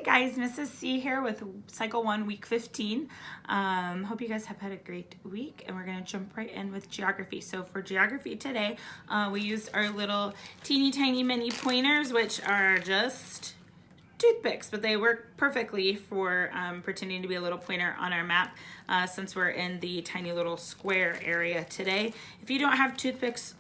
guys, Mrs. C here with Cycle 1, Week 15. Hope you guys have had a great week, and we're going to jump right in with geography. So for geography today, we used our little teeny tiny mini pointers, which are just toothpicks, but they work perfectly for pretending to be a little pointer on our map since we're in the tiny little square area today. If you don't have toothpicks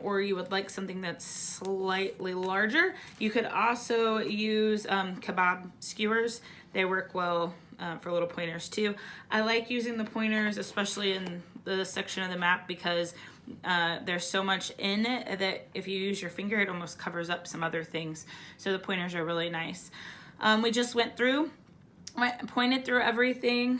or you would like something that's slightly larger, you could also use kebab skewers. They work well for little pointers too. I like using the pointers, especially in the section of the map, because there's so much in it that if you use your finger, it almost covers up some other things. So the pointers are really nice. We just pointed through everything,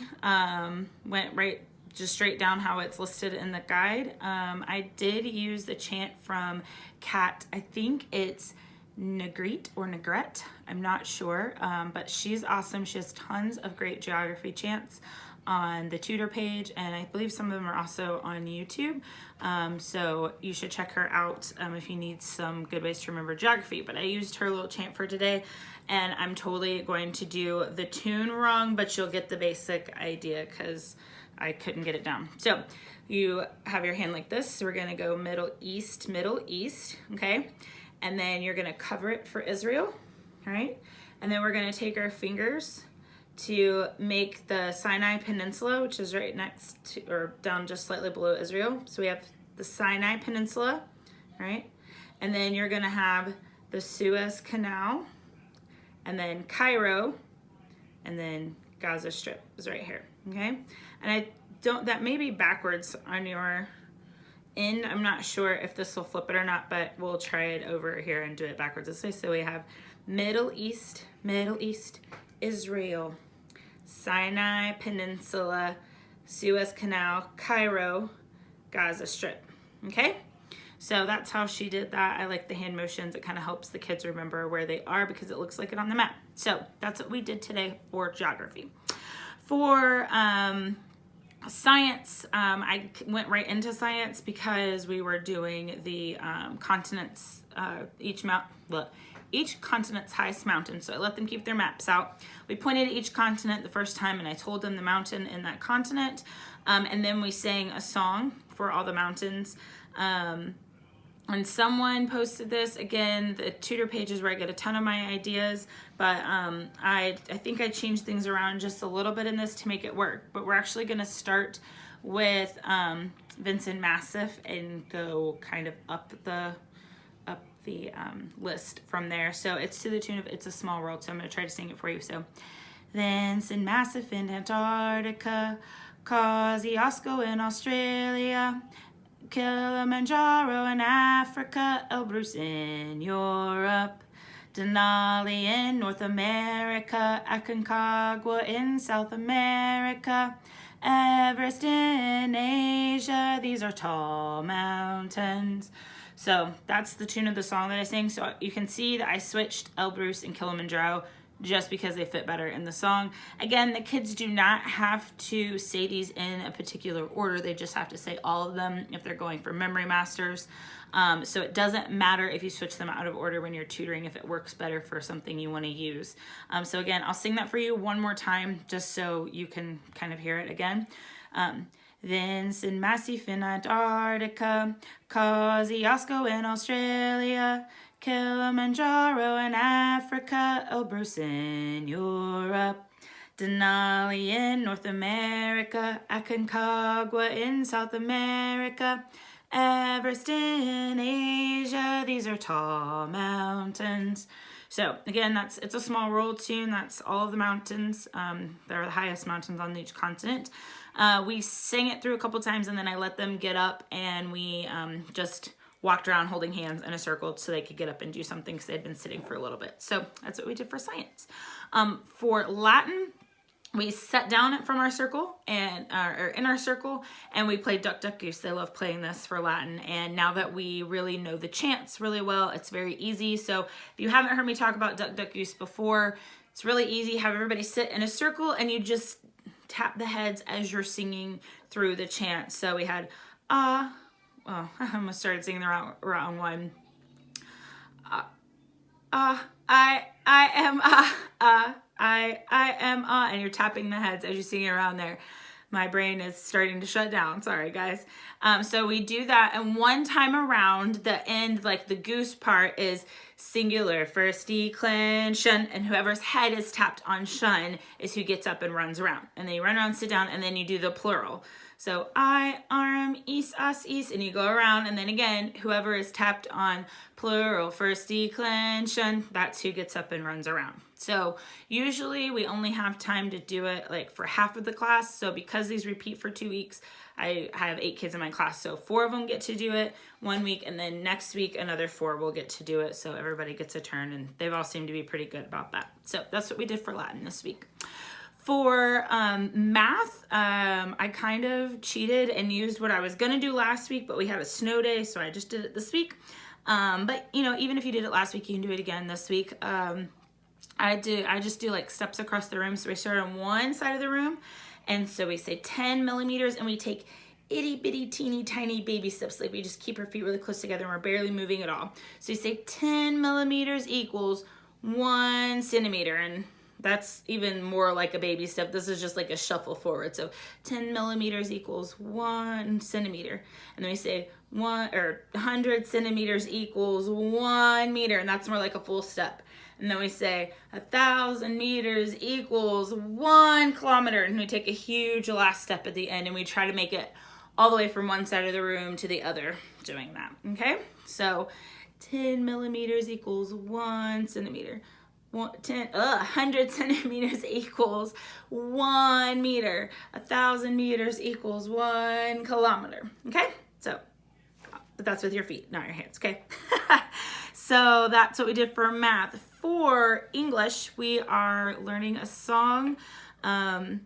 went just straight down how it's listed in the guide. I did use the chant from Kat. I think it's Negrete or Negrete. I'm not sure, but she's awesome. She has tons of great geography chants on the Tutor page, and I believe some of them are also on YouTube. So you should check her out if you need some good ways to remember geography. But I used her little chant for today, and I'm totally going to do the tune wrong, but you'll get the basic idea because I couldn't get it down. So you have your hand like this. So we're gonna go middle east, okay? And then you're gonna cover it for Israel, all right? And then we're gonna take our fingers to make the Sinai Peninsula, which is right next to, or down just slightly below Israel. So we have the Sinai Peninsula, right? And then you're gonna have the Suez Canal, and then Cairo, and then Gaza Strip is right here, okay? And that may be backwards on your end. I'm not sure if this will flip it or not, but we'll try it over here and do it backwards this way. So we have Middle East, Israel, Sinai Peninsula, Suez Canal, Cairo, Gaza Strip, okay? So that's how she did that. I like the hand motions. It kind of helps the kids remember where they are because it looks like it on the map. So that's what we did today for geography. For science, I went right into science because we were doing the continents, each continent's highest mountain. So I let them keep their maps out. We pointed at each continent the first time, and I told them the mountain in that continent. And then we sang a song for all the mountains. And someone posted this. Again, the Tutor page is where I get a ton of my ideas, but I think I changed things around just a little bit in this to make it work. But we're actually gonna start with Vincent Massif and go kind of up the list from there. So it's to the tune of It's a Small World, so I'm gonna try to sing it for you. So Vincent Massif in Antarctica, Kosciuszko in Australia, Kilimanjaro in Africa, Elbrus in Europe, Denali in North America, Aconcagua in South America, Everest in Asia. These are tall mountains. So that's the tune of the song that I sang. So you can see that I switched Elbrus and Kilimanjaro just because they fit better in the song. Again, the kids do not have to say these in a particular order. They just have to say all of them if they're going for memory masters. So it doesn't matter if you switch them out of order when you're tutoring if it works better for something you want to use. So again, I'll sing that for you one more time just so you can kind of hear it again. Vincent Massif in Antarctica, Kosciuszko in Australia, Kilimanjaro in Africa, Elbrus in Europe, Denali in North America, Aconcagua in South America, Everest in Asia. These are tall mountains. So again, It's a Small World tune. That's all of the mountains. They're the highest mountains on each continent. We sang it through a couple times, and then I let them get up, and we just walked around holding hands in a circle so they could get up and do something because they'd been sitting for a little bit. So that's what we did for science. For Latin, we sat down from our circle and or in our circle, and we played Duck, Duck, Goose. They love playing this for Latin. And now that we really know the chants really well, it's very easy. So if you haven't heard me talk about Duck, Duck, Goose before, it's really easy. Have everybody sit in a circle, and you just tap the heads as you're singing through the chant. So we had I almost started singing the wrong one. I am I am and you're tapping the heads as you sing it around there. My brain is starting to shut down. Sorry, guys. So we do that, and one time around, the end, like the goose part, is singular, first declension, and whoever's head is tapped on shun is who gets up and runs around. And then you run around, sit down, and then you do the plural. So I, arm, is, us, is, and you go around, and then again, whoever is tapped on plural, first declension, that's who gets up and runs around. So usually we only have time to do it like for half of the class. So because these repeat for 2 weeks, I have 8 kids in my class. So 4 of them get to do it 1 week, and then next week another 4 will get to do it. So everybody gets a turn, and they've all seemed to be pretty good about that. So that's what we did for Latin this week. For math, I kind of cheated and used what I was gonna do last week, but we had a snow day, so I just did it this week. But you know, even if you did it last week, you can do it again this week. I just do like steps across the room. So we start on one side of the room, and so we say 10 millimeters, and we take itty bitty teeny tiny baby steps. Like we just keep our feet really close together, and we're barely moving at all. So you say 10 millimeters equals 1 centimeter, and that's even more like a baby step. This is just like a shuffle forward. So 10 millimeters equals 1 centimeter. And then we say 100 centimeters equals 1 meter. And that's more like a full step. And then we say 1,000 meters equals 1 kilometer. And we take a huge last step at the end, and we try to make it all the way from one side of the room to the other doing that. Okay? So 10 millimeters equals 1 centimeter. 100 centimeters equals 1 meter. 1,000 meters equals 1 kilometer. Okay? So, but that's with your feet, not your hands, okay? So that's what we did for math. For English, we are learning a song. I'm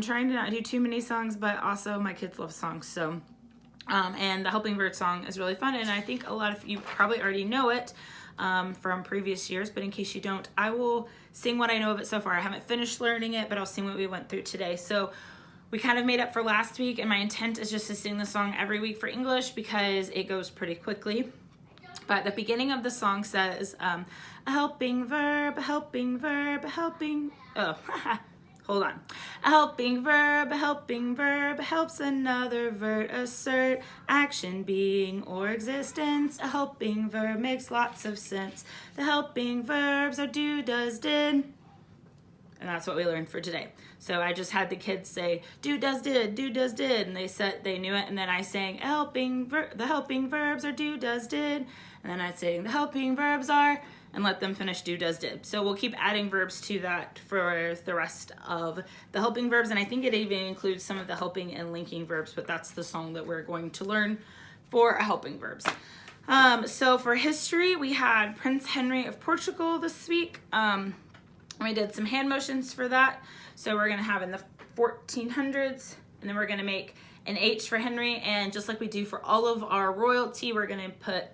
trying to not do too many songs, but also my kids love songs. So, and the Helping Bird song is really fun, and I think a lot of you probably already know it from previous years, but in case you don't, I will sing what I know of it so far. I haven't finished learning it, but I'll sing what we went through today. So we kind of made up for last week, and my intent is just to sing the song every week for English because it goes pretty quickly. But the beginning of the song says, a helping verb, a helping verb, a helping, hold on. A helping verb helps another verb assert action, being, or existence. A helping verb makes lots of sense. The helping verbs are do, does, did. And that's what we learned for today. So I just had the kids say, do, does, did, and they said they knew it. And then I sang, the helping verbs are do, does, did. And then I'd say, the helping verbs are, and let them finish do, does, did. So we'll keep adding verbs to that for the rest of the helping verbs. And I think it even includes some of the helping and linking verbs, but that's the song that we're going to learn for helping verbs. So for history, we had Prince Henry of Portugal this week. We did some hand motions for that. So we're gonna have in the 1400s, and then we're gonna make an H for Henry, and just like we do for all of our royalty, we're gonna put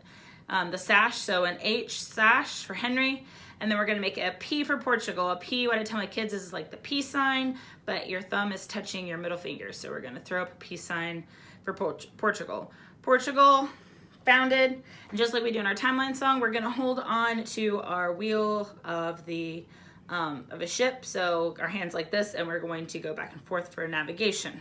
the sash, so an H sash for Henry, and then we're gonna make a P for Portugal. A P, what I tell my kids is like the peace sign, but your thumb is touching your middle finger. So we're gonna throw up a peace sign for Portugal. Portugal, founded, and just like we do in our timeline song, we're gonna hold on to our wheel of the of a ship, so our hands like this, and we're going to go back and forth for navigation.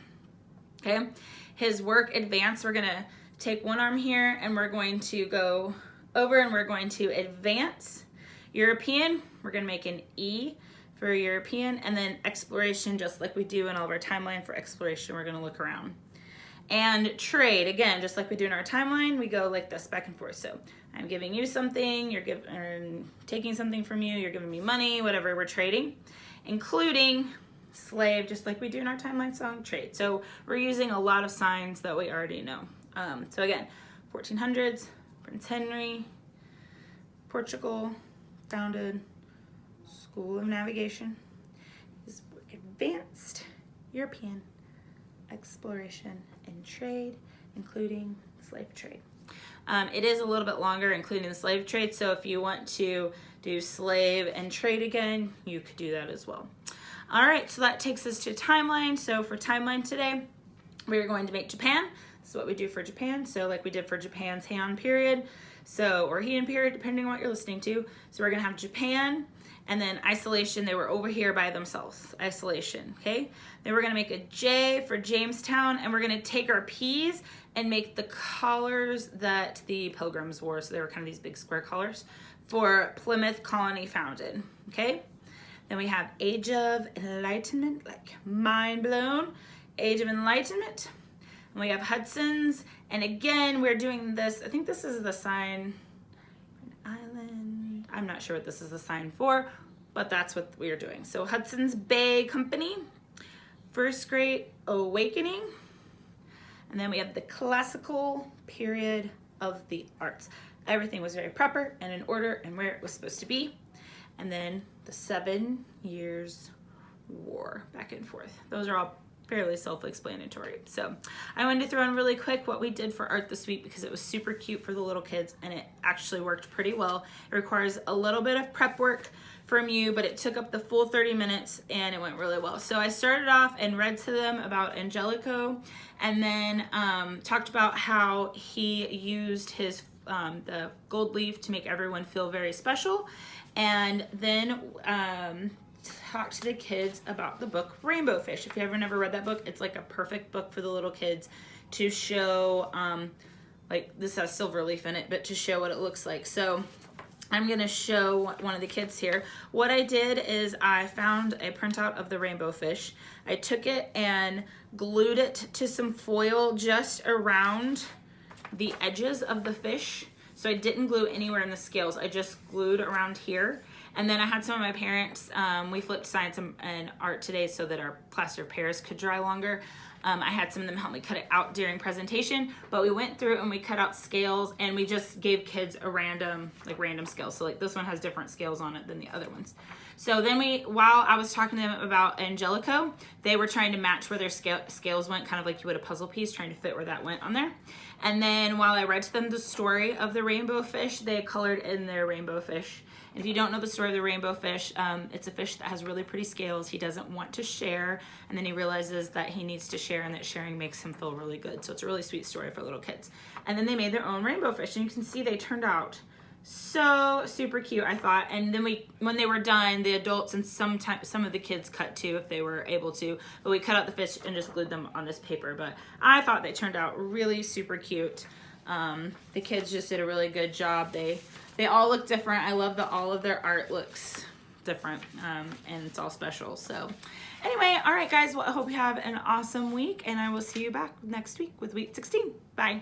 Okay, his work advance, we're gonna take one arm here, and we're going to go over, and we're going to advance. European, we're gonna make an E for European, and then exploration, just like we do in all of our timeline for exploration, we're gonna look around. And trade, again, just like we do in our timeline, we go like this, back and forth. So I'm giving you something, you're taking something from you, you're giving me money, whatever, we're trading, including slave, just like we do in our timeline song, trade. So we're using a lot of signs that we already know. So again, 1400s, Prince Henry, Portugal, founded, School of Navigation, his work advanced, European, exploration, and trade, including slave trade. It is a little bit longer, including the slave trade, so if you want to do slave and trade again, you could do that as well. All right, so that takes us to timeline. So for timeline today, we're going to make Japan. This is what we do for Japan. So like we did for Japan's Heian period, so, or Heian period, depending on what you're listening to. So we're gonna have Japan, And then isolation, they were over here by themselves, isolation, okay? Then we're gonna make a J for Jamestown, and we're gonna take our P's and make the collars that the Pilgrims wore. So they were kind of these big square collars for Plymouth Colony founded, okay? Then we have Age of Enlightenment, like mind blown, Age of Enlightenment. And we have Hudson's, and again, we're doing this, I think this is the sign, Island, I'm not sure what this is the sign for, but that's what we are doing. So Hudson's Bay Company, First Great Awakening, and then we have the classical period of the arts. Everything was very proper and in order and where it was supposed to be. And then the 7 Years' War, back and forth. Those are all fairly self-explanatory. So I wanted to throw in really quick what we did for art this week because it was super cute for the little kids and it actually worked pretty well. It requires a little bit of prep work from you, but it took up the full 30 minutes and it went really well. So I started off and read to them about Angelico, and then talked about how he used his the gold leaf to make everyone feel very special, and then talk to the kids about the book Rainbow Fish. If you ever never read that book, it's like a perfect book for the little kids to show, like this has silver leaf in it, but to show what it looks like. So I'm gonna show one of the kids here. What I did is I found a printout of the rainbow fish. I took it and glued it to some foil just around the edges of the fish. So I didn't glue anywhere in the scales. I just glued around here. And then I had some of my parents, we flipped science and art today so that our plaster of Paris could dry longer. I had some of them help me cut it out during presentation, but we went through and we cut out scales and we just gave kids a random scale. So like this one has different scales on it than the other ones. So then while I was talking to them about Angelico, they were trying to match where their scales went, kind of like you would a puzzle piece, trying to fit where that went on there. And then while I read to them the story of the rainbow fish, they colored in their rainbow fish. If you don't know the story of the rainbow fish, it's a fish that has really pretty scales. He doesn't want to share, and then he realizes that he needs to share and that sharing makes him feel really good. So it's a really sweet story for little kids. And then they made their own rainbow fish, and you can see they turned out so super cute, I thought. And then when they were done, the adults and some of the kids cut too if they were able to, but we cut out the fish and just glued them on this paper. But I thought they turned out really super cute. The kids just did a really good job. They all look different. I love that all of their art looks different, and it's all special. So anyway, all right guys, well, I hope you have an awesome week, and I will see you back next week with week 16. Bye.